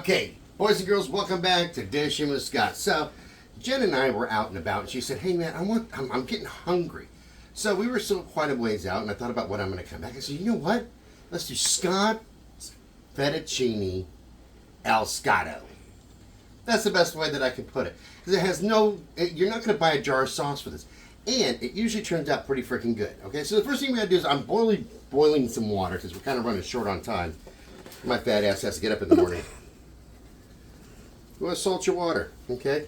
Okay, boys and girls, welcome back to Dishin with Scott. So, Jen and I were out and about, and she said, "Hey man, I'm getting hungry." So we were still quite a ways out, and I thought about what I'm going to come back. I said, "You know what? Let's do Scott's Fettuccine al Scotto." That's the best way that I can put it, because it has you're not going to buy a jar of sauce for this, and it usually turns out pretty freaking good. Okay, so the first thing we got to do is I'm boiling some water because we're kind of running short on time. My fat ass has to get up in the morning. You want to salt your water, okay?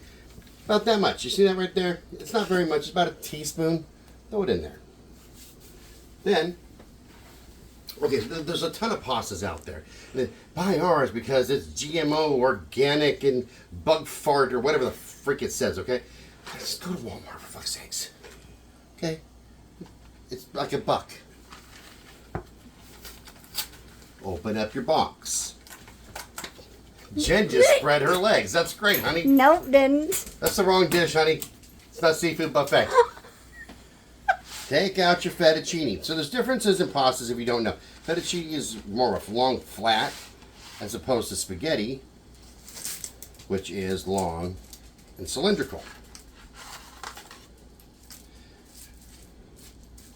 About that much. You see that right there? It's not very much. It's about a teaspoon. Throw it in there. Then, okay, there's a ton of pastas out there. Buy ours because it's GMO, organic, and bug fart, or whatever the freak it says, okay? Just go to Walmart, for fuck's sakes. Okay? It's like $1. Open up your box. Jen just spread her legs. That's great, honey. Nope, didn't. That's the wrong dish, honey. It's not seafood buffet. Take out your fettuccine. So there's differences in pastas if you don't know. Fettuccine is more of a long flat as opposed to spaghetti, which is long and cylindrical.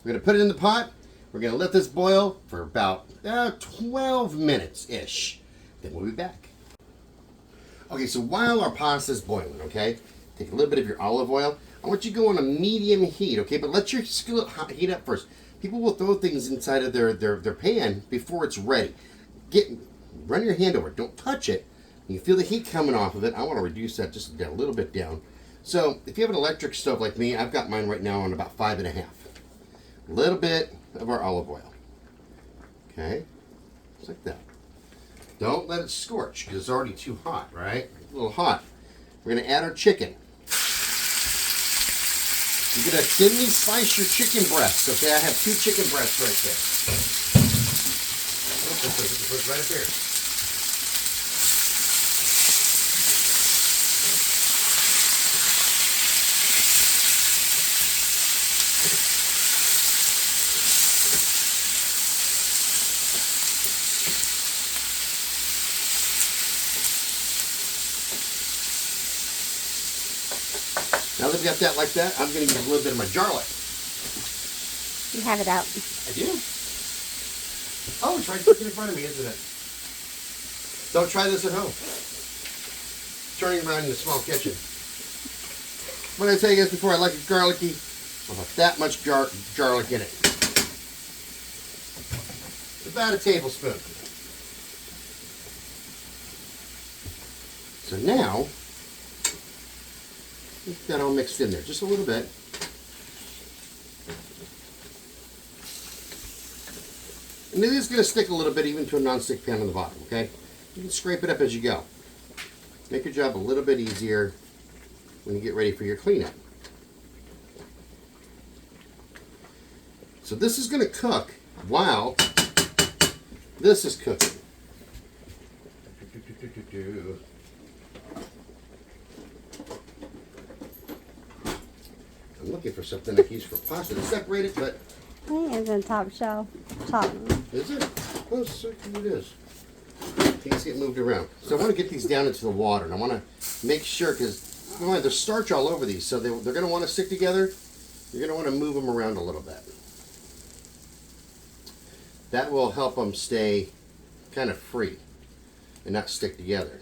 We're going to put it in the pot. We're going to let this boil for about 12 minutes-ish. Then we'll be back. Okay, so while our pasta is boiling, okay, take a little bit of your olive oil. I want you to go on a medium heat, okay, but let your skillet heat up first. People will throw things inside of their pan before it's ready. Run your hand over it. Don't touch it. You feel the heat coming off of it. I want to reduce that just a little bit down. So if you have an electric stove like me, I've got mine right now on about 5.5. A little bit of our olive oil. Okay, just like that. Don't let it scorch because it's already too hot, right? A little hot. We're going to add our chicken. You're going to thinly slice your chicken breasts. Okay, I have 2 chicken breasts right there. Oh, this is right up here. Now that we've got that like that, I'm going to use a little bit of my garlic. You have it out. I do. Oh, it's right in front of me, isn't it? Don't try this at home. Turning around in a small kitchen. What did I tell you guys before? I like it garlicky. I'll have that much garlic in it. About a tablespoon. So now, get that all mixed in there, just a little bit. And it is going to stick a little bit even to a non-stick pan on the bottom, okay? You can scrape it up as you go. Make your job a little bit easier when you get ready for your cleanup. So this is going to cook while this is cooking. I'm looking for something I can use for pasta to separate it, but I think it's in top shelf. Top. is it? Oh, certainly it is. Things get moved around. So I want to get these down into the water, and I want to make sure, because there's starch all over these, so they're going to want to stick together. You're going to want to move them around a little bit. That will help them stay kind of free and not stick together.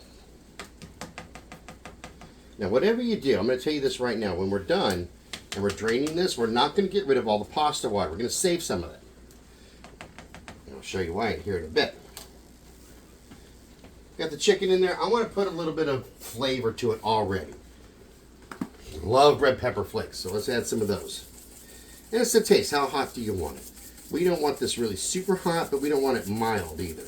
Now, whatever you do, I'm going to tell you this right now. When we're done and we're draining this, we're not going to get rid of all the pasta water. We're going to save some of it. And I'll show you why here in a bit. Got the chicken in there. I want to put a little bit of flavor to it already. Love red pepper flakes, so let's add some of those. And it's the taste. How hot do you want it? We don't want this really super hot, but we don't want it mild either.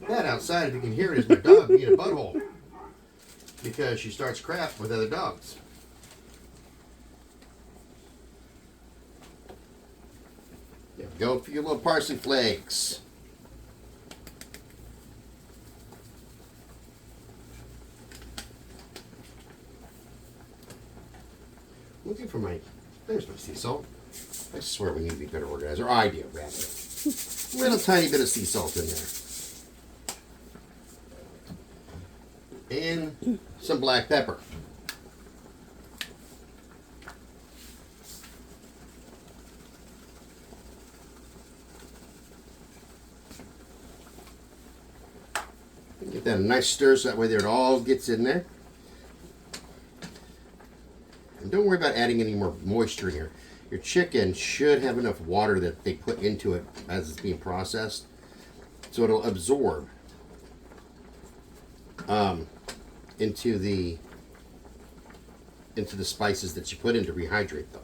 That outside, if you can hear it, is my dog being a butthole. Because she starts crap with other dogs. There we go for your little parsley flakes. Looking for my There's my sea salt. I swear we need to be better organized. Or I do, rather. A little tiny bit of sea salt in there. And some black pepper. Get that a nice stir so that way there it all gets in there. And don't worry about adding any more moisture in here. Your chicken should have enough water that they put into it as it's being processed, so it'll absorb into the spices that you put in to rehydrate them.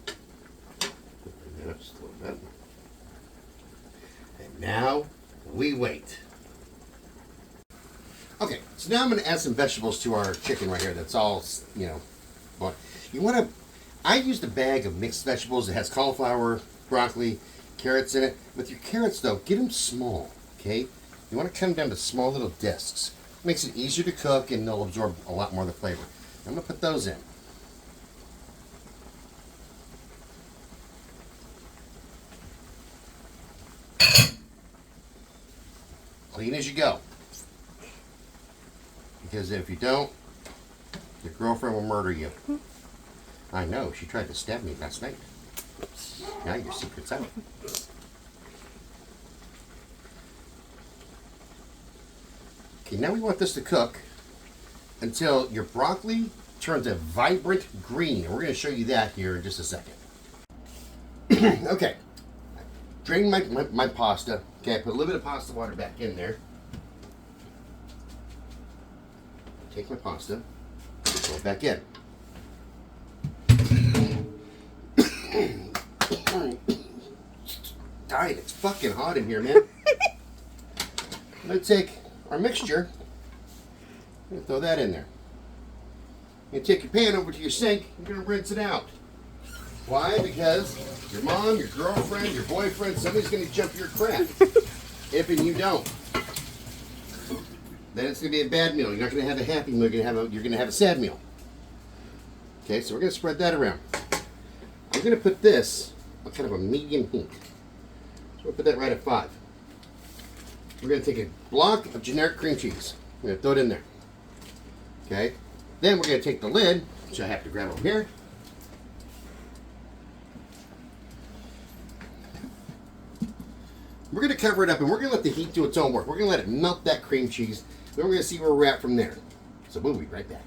Bring that up just a little bit. And now we wait. Okay, so now I'm going to add some vegetables to our chicken right here. That's all, but you want to. I used a bag of mixed vegetables that has cauliflower, broccoli, carrots in it. With your carrots, though, get them small, okay? You want to cut them down to small little discs. It makes it easier to cook, and they'll absorb a lot more of the flavor. I'm going to put those in. Clean as you go. Because if you don't, your girlfriend will murder you. I know, she tried to stab me last night. Now your secret's out. Okay, now we want this to cook until your broccoli turns a vibrant green. And we're going to show you that here in just a second. Okay, drain my pasta. Okay, I put a little bit of pasta water back in there. Take my pasta, throw it back in. Dying, it's fucking hot in here, man. I'm gonna take our mixture and throw that in there. You take your pan over to your sink, you're gonna rinse it out. Why? Because your mom, your girlfriend, your boyfriend, somebody's gonna jump your crap. If and you don't. Then it's going to be a bad meal. You're not going to have a happy meal. You're going to have a sad meal. Okay, so we're going to spread that around. I'm going to put this on kind of a medium heat. So we'll put that right at 5. We're going to take a block of generic cream cheese. We're going to throw it in there. Okay, then we're going to take the lid, which I have to grab over here. We're going to cover it up and we're going to let the heat do its own work. We're going to let it melt that cream cheese. Then we're going to see where we're at from there. So we'll be right back.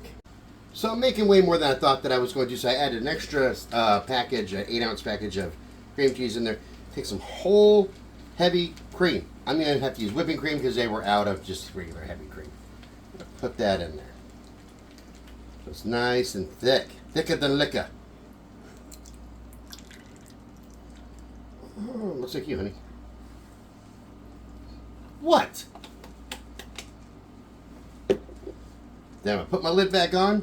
So I'm making way more than I thought that I was going to. So I added an extra package, an 8-ounce package of cream cheese in there. Take some whole heavy cream. I'm going to have to use whipping cream because they were out of just regular heavy cream. Put that in there. So it's nice and thick. Thicker than liquor. Oh, looks like you, honey. What? Then I put my lid back on.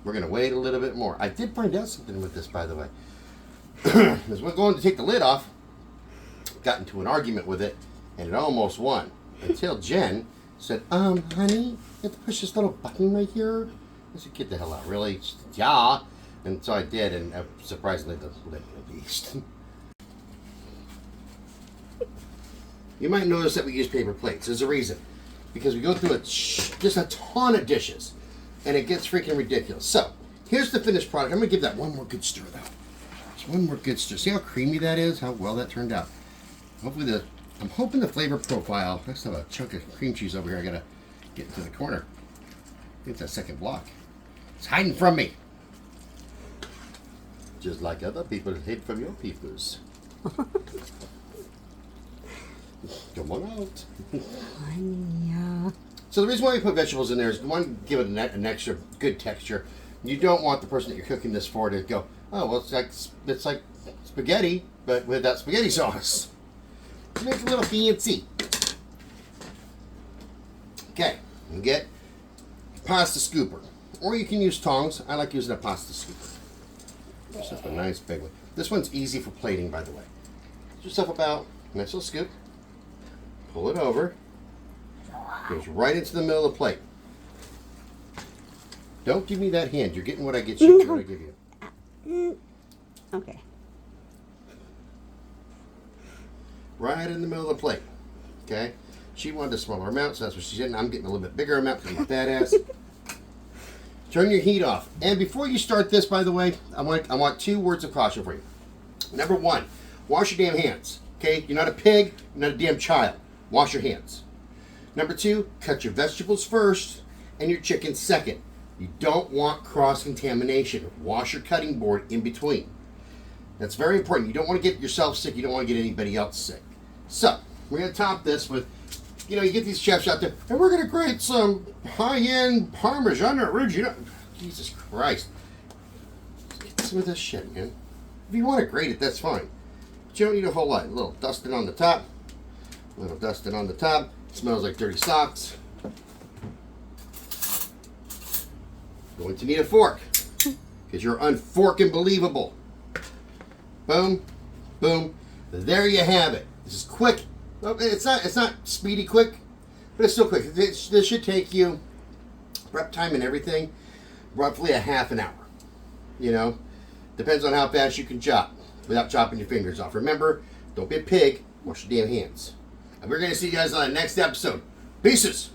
We're going to wait a little bit more. I did find out something with this, by the way. As we're going to take the lid off, got into an argument with it, and it almost won. Until Jen said, honey, you have to push this little button right here. I said, get the hell out, really? She said, yeah. And so I did, and surprisingly, the lid released. You might notice that we use paper plates. There's a reason. Because we go through just a ton of dishes. And it gets freaking ridiculous. So, here's the finished product. I'm going to give that one more good stir, though. Just one more good stir. See how creamy that is? How well that turned out. Hopefully I'm hoping the flavor profile. I still have a chunk of cream cheese over here. I got to get into the corner. Get that second block. It's hiding from me. Just like other people hid from your peoples. Come on out. Yeah. So the reason why we put vegetables in there is, one, give it an extra good texture. You don't want the person that you're cooking this for to go, oh, well, it's like spaghetti, but without spaghetti sauce. Make it a little fancy. Okay, you get a pasta scooper. Or you can use tongs. I like using a pasta scooper. Just a nice big one. This one's easy for plating, by the way. Get yourself about a nice little scoop. Pull it over. Goes right into the middle of the plate. Don't give me that hand. You're getting what I get you. No. What I give you. Okay. Right in the middle of the plate. Okay? She wanted a smaller amount, so that's what she's getting. I'm getting a little bit bigger amount because I'm a badass. Turn your heat off. And before you start this, by the way, I want 2 words of caution for you. Number 1, wash your damn hands. Okay? You're not a pig. You're not a damn child. Wash your hands. Number 2, cut your vegetables first and your chicken second. You don't want cross-contamination. Wash your cutting board in between. That's very important. You don't want to get yourself sick. You don't want to get anybody else sick. So, we're going to top this with, you get these chefs out there, and we're going to grate some high-end Parmesan Original. Jesus Christ. Get some of this shit, man. If you want to grate it, that's fine. But you don't need a whole lot. A little dusting on the top. A little dusting on the top. It smells like dirty socks. Going to need a fork. Because you're unforking believable. Boom. Boom. There you have it. This is quick. Well, it's not speedy quick, but it's still quick. This should take you, prep time and everything, roughly a half an hour. Depends on how fast you can chop without chopping your fingers off. Remember, don't be a pig. Wash your damn hands. And we're going to see you guys on the next episode. Pieces.